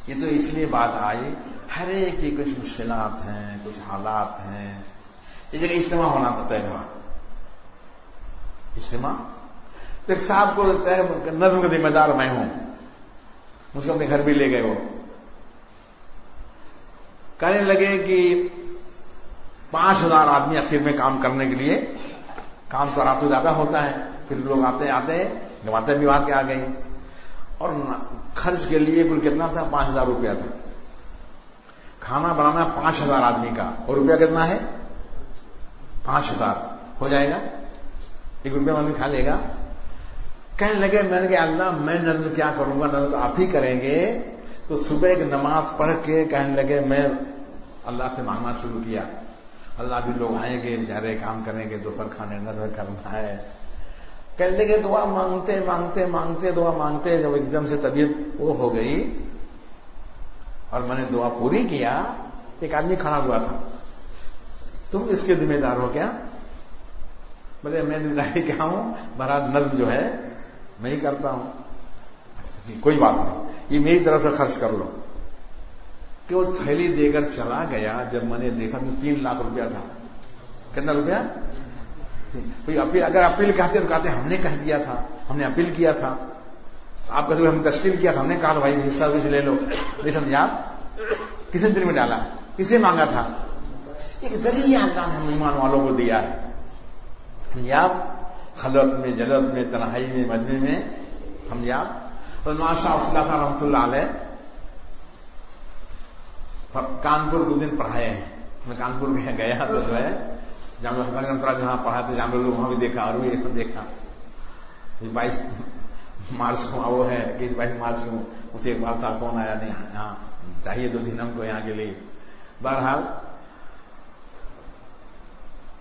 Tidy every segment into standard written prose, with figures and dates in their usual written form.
یہ تو اس لیے بات آئی ہر ایک کی کچھ مشکلات ہیں، کچھ حالات ہیں. اس جگہ اجتماع ہونا تھا طے ہوا. اجتماع ایک صاحب کو نظم کا ذمہ دار میں ہوں، مجھ کو اپنے گھر بھی لے گئے. وہ کہنے لگے کہ 5000 آدمی اخیر میں کام کرنے کے لیے، کام تو راتوں زیادہ ہوتا ہے، پھر لوگ آتے گواتے بھی وہاں کے آ گئے. اور خرچ کے لیے کل کتنا تھا؟ 5000 روپیہ تھا. کھانا بنانا 5000 آدمی کا، اور روپیہ کتنا ہے؟ 5000. ہو جائے گا؟ 1 روپیہ آدمی کھا لے گا. کہنے لگے میں نے کہا اللہ میں نظم کیا کروں گا، نظم تو آپ ہی کریں گے. تو صبح ایک نماز پڑھ کے کہنے لگے میں اللہ سے مانگنا شروع کیا، اللہ بھی لوگ آئیں گے بیچارے کام کریں گے، دوپہر کھانے نظر کرنا ہے. کہنے لگے دعا مانگتے مانگتے مانگتے دعا مانگتے، جب ایک دم سے طبیعت وہ ہو گئی اور میں نے دعا پوری کیا، ایک آدمی کھڑا ہوا تھا. تم اس کے ذمہ دار ہو کیا؟ بولے میں ذمہ داری کیا ہوں، بہرحال نظم جو ہے میں ہی کرتا ہوں. کوئی بات نہیں، یہ میری طرف سے خرچ کر لو. کہ وہ تھیلی دے کر چلا گیا. جب میں نے دیکھا تو 3 لاکھ روپیہ تھا. کتنا روپیہ؟ کوئی اپیل، اگر اپیل کہتے تو کہتے ہم نے کہہ دیا تھا، ہم نے اپیل کیا تھا. آپ کہتے ہم نے تشکیل کیا تھا، ہم نے کہا تھا بھائی حصہ کچھ لے لو. نہیں سمجھا آپ؟ کس نے دل میں ڈالا؟ کسے مانگا تھا؟ ایک ذریعہ اللہ نے ہم ایمان والوں کو دیا ہے. آپ خلوت میں، جلوت میں، تنہائی میں، مجمع میں ہم آپ. اور ماشاء اللہ رحمۃ اللہ علیہ کانپور 2 دن پڑھائے ہیں. میں کانپور گیا تو جو ہے جامعہ رحمۃ جہاں پڑھاتے جامعہ لوگ وہاں بھی دیکھا اور بھی دیکھا. 22 مارچ کو وہ ہے کہ 22 مارچ کو مجھے ایک بار تھا فون آیا، نہیں یہاں چاہیے 2 دن ہم کو یہاں کے لیے. بہرحال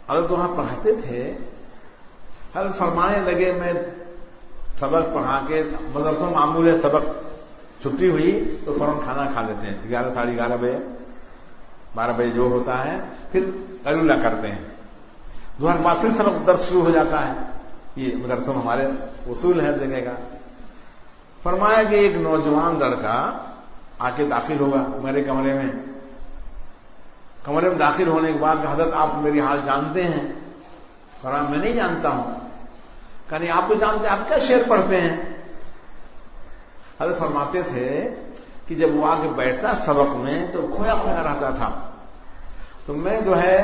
اگر تو وہاں پڑھاتے تھے، ہر فرمانے لگے میں سبق پڑھا کے مدرسوں معمول ہے، سبق چھٹی ہوئی تو فوراً کھانا کھا لیتے ہیں 11 ساڑھے 11 بجے 12 بجے جو ہوتا ہے، پھر قیلولہ کرتے ہیں. دوپہر بعد پھر سبق درس شروع ہو جاتا ہے. یہ مدرسوں میں ہمارے اصول ہے جگہ کا. فرمایا کہ ایک نوجوان لڑکا آ کے داخل ہوگا میرے کمرے میں. کمرے میں داخل ہونے کے بعد حضرت آپ میری حال جانتے ہیں؟ فرمایا میں نہیں جانتا ہوں. کہ آپ تو جانتے ہیں، آپ کیا شعر پڑھتے ہیں؟ حضرت فرماتے تھے کہ جب وہ آگے بیٹھتا سبق میں تو کھویا کھویا رہتا تھا. تو میں جو ہے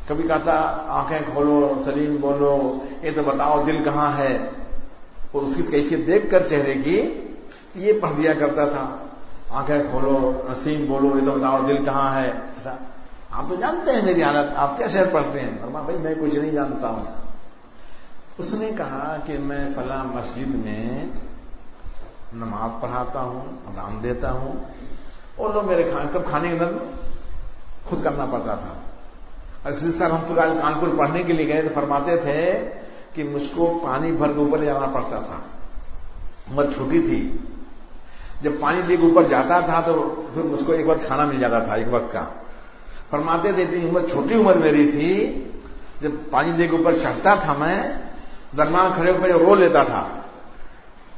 کبھی کہتا آنکھیں کھولو سلیم بولو، یہ تو بتاؤ دل کہاں ہے. اور اس کی کیفیت دیکھ کر چہرے کی یہ پڑھ دیا کرتا تھا، آنکھیں کھولو نسیم بولو، یہ تو بتاؤ دل کہاں ہے. ایسا آپ تو جانتے ہیں میری حالت، آپ کیا شعر پڑھتے ہیں؟ فرمایا بھائی میں کچھ نہیں جانتا ہوں. اس نے کہا کہ میں فلاں مسجد میں نماز پڑھاتا ہوں، اذان دیتا ہوں، اور لوگ میرے کھانے کا نظم خود کرنا پڑتا تھا. اور سید صاحب رحمۃ اللہ علیہ کانپور پڑھنے کے لیے گئے تو فرماتے تھے کہ مجھ کو پانی بھر کے اوپر لے جانا پڑتا تھا. عمر چھوٹی تھی، جب پانی لے کے اوپر جاتا تھا تو پھر مجھ کو ایک وقت کھانا مل جاتا تھا، ایک وقت کا. فرماتے تھے چھوٹی عمر میری تھی، جب پانی لے کے اوپر چڑھتا تھا میں درمیان کھڑے ہو کر رو لیتا تھا.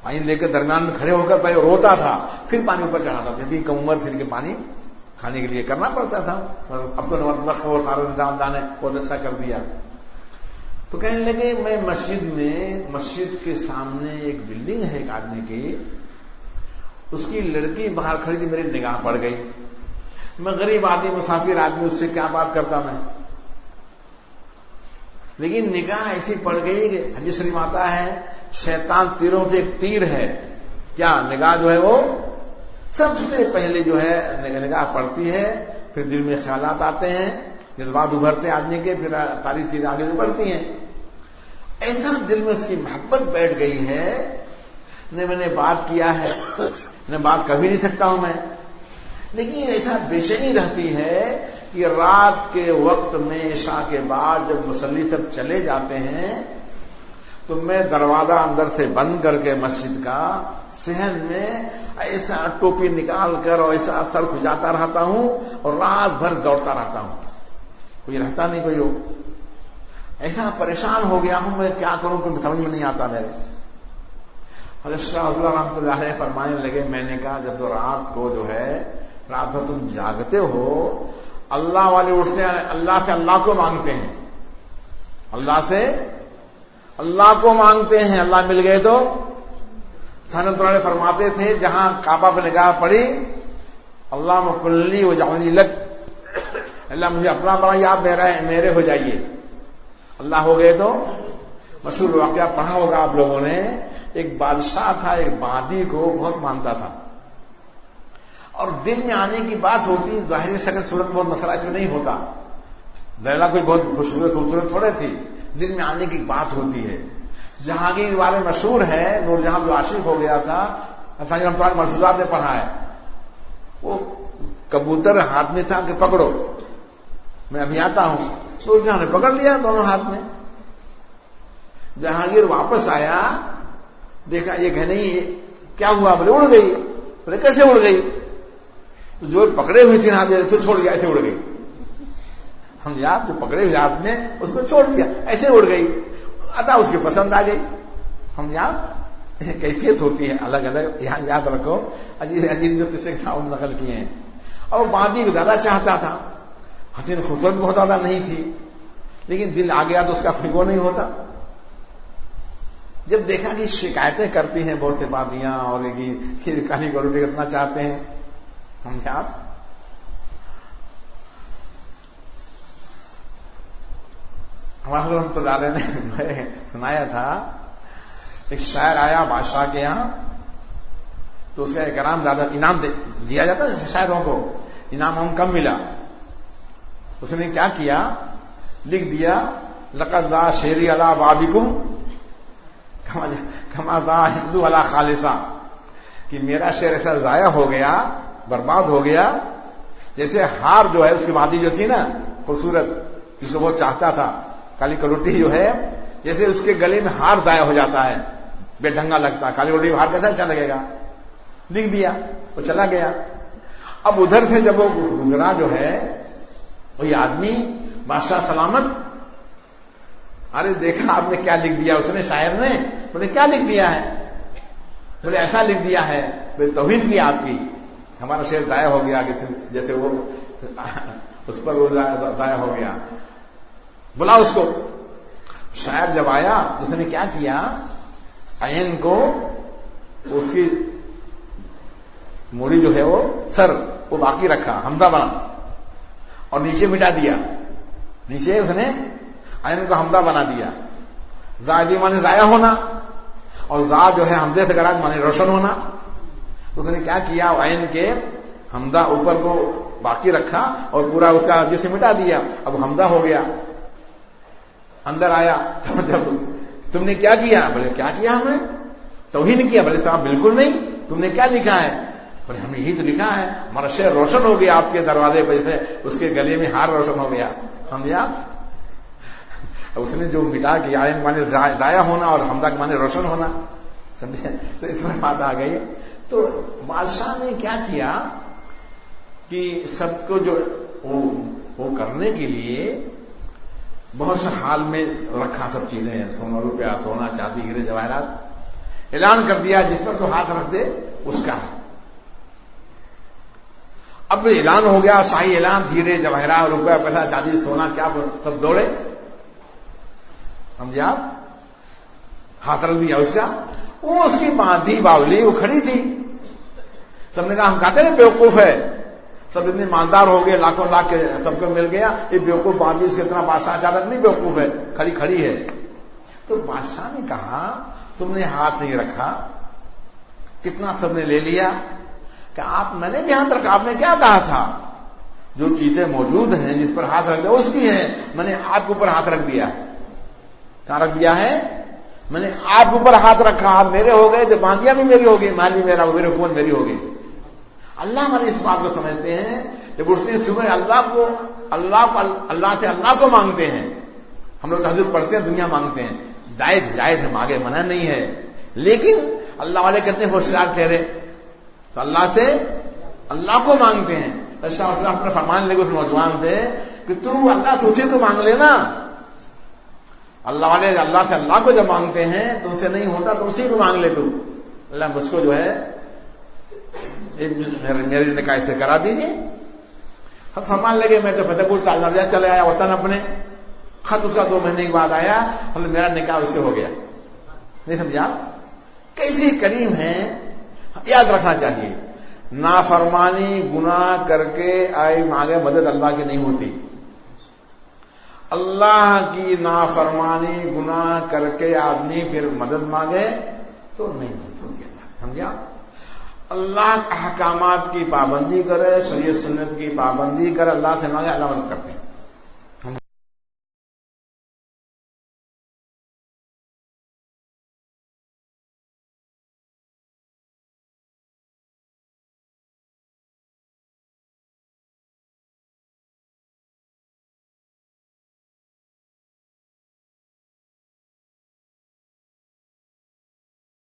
پانی لے کر درمیان میں کھڑے ہو کر پہلے روتا تھا، پھر پانی اوپر چڑھاتا تھا. اتنی کم عمر تھی کہ پانی کھانے کے لیے کرنا پڑتا تھا. اب تو نوبت اور خاردان نے بہت اچھا کر دیا. تو کہنے لگے میں مسجد کے سامنے ایک بلڈنگ ہے ایک آدمی کی، اس کی لڑکی باہر کھڑی تھی، میری نگاہ پڑ گئی. میں غریب آدمی مسافر آدمی، اس سے کیا بات کرتا میں، لیکن نگاہ ایسی پڑ گئی کہ حدیث شریف آتا ہے شیطان تیروں سے ایک تیر ہے. کیا نگاہ جو ہے وہ سب سے پہلے جو ہے نگاہ پڑتی ہے، پھر دل میں خیالات آتے ہیں، جذبات ابھرتے آدمی کے، پھر ساری چیزیں آگے بڑھتی ہیں. ایسا دل میں اس کی محبت بیٹھ گئی ہے، نہ میں نے بات کیا ہے، نہ بات کبھی نہیں سکتا ہوں میں، لیکن ایسا بے چینی رہتی ہے کہ رات کے وقت میں عشاء کے بعد جب مصلی سب چلے جاتے ہیں تو میں دروازہ اندر سے بند کر کے مسجد کا صحن میں ایسا ٹوپی نکال کر اور ایسا سر کھجاتا رہتا ہوں اور رات بھر دوڑتا رہتا ہوں. کوئی رہتا نہیں کوئی ہو. ایسا پریشان ہو گیا ہوں میں، کیا کروں کہ سمجھ میں نہیں آتا میرے. حضرت شاہ رضی اللہ رحمۃ اللہ علیہ فرمانے لگے میں نے کہا جب تو رات کو جو ہے رات بھر تم جاگتے ہو اللہ والے اٹھتے ہیں اللہ سے اللہ کو مانگتے ہیں اللہ سے اللہ کو مانگتے ہیں اللہ مل گئے تو حضرت علیہ فرماتے تھے جہاں کعبہ پہ نگاہ پڑی اللہ مکلی وجعلنی لک اللہ مجھے اپنا بنائیے آپ میرے ہو جائیے اللہ ہو گئے تو مشہور واقعہ پڑھا ہوگا آپ لوگوں نے ایک بادشاہ تھا ایک بادی کو بہت مانتا تھا اور دل میں آنے کی بات ہوتی ظاہری شکل صورت بہت مسئلہ اس میں نہیں ہوتا لیلا کوئی بہت خوبصورت تھوڑے تھی دل میں آنے کی بات ہوتی ہے جہانگیر والے مشہور ہے نور جہاں جو عاشق ہو گیا تھا مرفوضات نے پڑھا ہے وہ کبوتر ہاتھ میں تھا کہ پکڑو میں ابھی آتا ہوں نور جہاں نے پکڑ لیا دونوں ہاتھ میں جہانگیر واپس آیا دیکھا یہ کہ نہیں کیا ہوا بولے اڑ گئی بولے کیسے اڑ گئی جو پکڑے ہوئی تھی نا تو چھوڑ گیا ایسے اڑ گئی ہم آپ جو پکڑے ہوئے ہاتھ میں اس کو چھوڑ دیا ایسے اڑ گئی ادا اس کی پسند آ گئی ہم آپ کیفیت ہوتی ہے الگ الگ یہاں یاد رکھو عجیب عجیب جو قصے نقل کیے ہیں اور بادی کو زیادہ چاہتا تھا حسین خوبصورت بہت زیادہ نہیں تھی لیکن دل آ گیا تو اس کا کوئی وہ نہیں ہوتا جب دیکھا کہ شکایتیں کرتی ہیں بہت سے بادیاں اور کالی گلوٹی کرنا چاہتے ہیں ہم کیا ہمارے رحمۃ اللہ علیہ نے جو ہے سنایا تھا ایک شاعر آیا بادشاہ کے یہاں تو اس کا اکرام زیادہ انعام دیا جاتا ہے شاعروں کو انعام ہم کم ملا اس نے کیا کیا لکھ دیا لقد ذا شعری علی بابکم کما ذا ہندو علی خالصہ کہ میرا شعر ایسا ضائع ہو گیا برباد ہو گیا جیسے ہار جو ہے اس کی مادی جو تھی نا خوبصورت جس کو بہت چاہتا تھا کالی کلوٹی جو ہے جیسے اس کے گلے میں ہار ضائع ہو جاتا ہے بے ڈھنگا لگتا ہے کالی کلوٹی ہار کیسا اچھا لگے گا لکھ دیا وہ چلا گیا اب ادھر سے جب وہ گزرا جو ہے وہی آدمی بادشاہ سلامت ارے دیکھا آپ نے کیا لکھ دیا اس نے شاعر نے بولے کیا لکھ دیا ہے بولے ایسا لکھ دیا ہے توہین کی آپ کی ہمارا شعر ضائع ہو گیا جیسے وہ اس پر وہ ضائع ہو گیا بلا اس کو شاعر جب آیا اس نے کیا کیا عین کو اس کی موڑی جو ہے وہ سر وہ باقی رکھا حمزہ بنا اور نیچے مٹا دیا نیچے اس نے عین کو حمزہ بنا دیا زائدی مانے ضائع ہونا اور زا جو ہے حمزے سے گراج مانے روشن ہونا اس نے کیا کیا عین کے حمزہ اوپر کو باقی رکھا اور پورا اس کا جسے مٹا دیا اب حمزہ ہو گیا اندر آیا تو جب تم نے کیا کیا بولے کیا کیا ہم نے توہین کیا بولے صاحب بالکل نہیں تم نے کیا لکھا ہے بولے ہم نے یہی تو لکھا ہے ہمارا شعر روشن ہو گیا آپ کے دروازے پہ جیسے اس کے گلے میں ہار روشن ہو گیا سمجھا اس نے جو مٹا کے عین مانے ضائع ہونا اور حمزہ کے مانے روشن ہونا سمجھے تو اس میں بات آ گئی تو بادشاہ نے کیا کیا کہ سب کو جو وہ کرنے کے لیے بہت سے حال میں رکھا سب چیزیں سونا روپیہ سونا چاندی ہیرے جواہرات اعلان کر دیا جس پر تو ہاتھ رکھ دے اس کا ہے اب اعلان ہو گیا شاہی اعلان ہیرے جواہرات روپیہ پیسہ چاندی سونا کیا سب دوڑے سمجھے آپ ہاتھ رکھ دیا اس کا وہ اس کی باندھی باولی وہ کھڑی تھی سب نے کہا ہم کہتے ہیں بیوقوف ہے سب اتنے ایماندار ہو گئے لاکھوں لاکھ کے سب کو مل گیا یہ بیوقوف باندھی اس کے اتنا بادشاہ اچانک نہیں بیوقوف ہے کھڑی ہے تو بادشاہ نے کہا تم نے ہاتھ نہیں رکھا کتنا سب نے لے لیا کہ آپ میں نے بھی ہاتھ رکھا آپ نے کیا کہا تھا جو چیزیں موجود ہیں جس پر ہاتھ رکھ دیا اس کی ہے میں نے آپ کے اوپر ہاتھ رکھ دیا کہاں رکھ دیا ہے میں نے آپ کے اوپر ہاتھ رکھا آپ میرے ہو گئے تو باندیاں بھی میری ہو گئی مال بھی میرا میری حکومت میری ہو گئی اللہ ہمارے اس بات کو سمجھتے ہیں جب اٹھتے صبح اللہ سے اللہ کو مانگتے ہیں ہم لوگ تہجد پڑھتے ہیں دنیا مانگتے ہیں جائز ہے مانگے منع نہیں ہے لیکن اللہ والے کتنے ہوشیار ٹھہرے تو اللہ سے اللہ کو مانگتے ہیں اپنے فرمان لے گے اس نوجوان سے کہ تو اللہ سے اسی کو مانگ لینا اللہ والے اللہ سے اللہ کو جب مانگتے ہیں تو ان سے نہیں ہوتا تو اسی کو مانگ لے تو اللہ مجھ کو جو ہے میرے نکاح سے کرا دیجیے. ہم فرمان لگے میں تو فتح پور تالنرجہ چلے آیا وطن اپنے, خط اس کا 2 مہینے کے بعد آیا, میرا نکاح اس سے ہو گیا. نہیں سمجھا کیسی کریم ہے. یاد رکھنا چاہیے نافرمانی گناہ کر کے آئی مانگے مدد اللہ کی نہیں ہوتی. اللہ کی نافرمانی گناہ کر کے آدمی پھر مدد مانگے تو نہیں مدد ہوتی. سمجھا اللہ کے احکامات کی پابندی کرے, شریعت سنت کی پابندی کرے, اللہ سے مانگے اللہ مدد کرتے ہیں.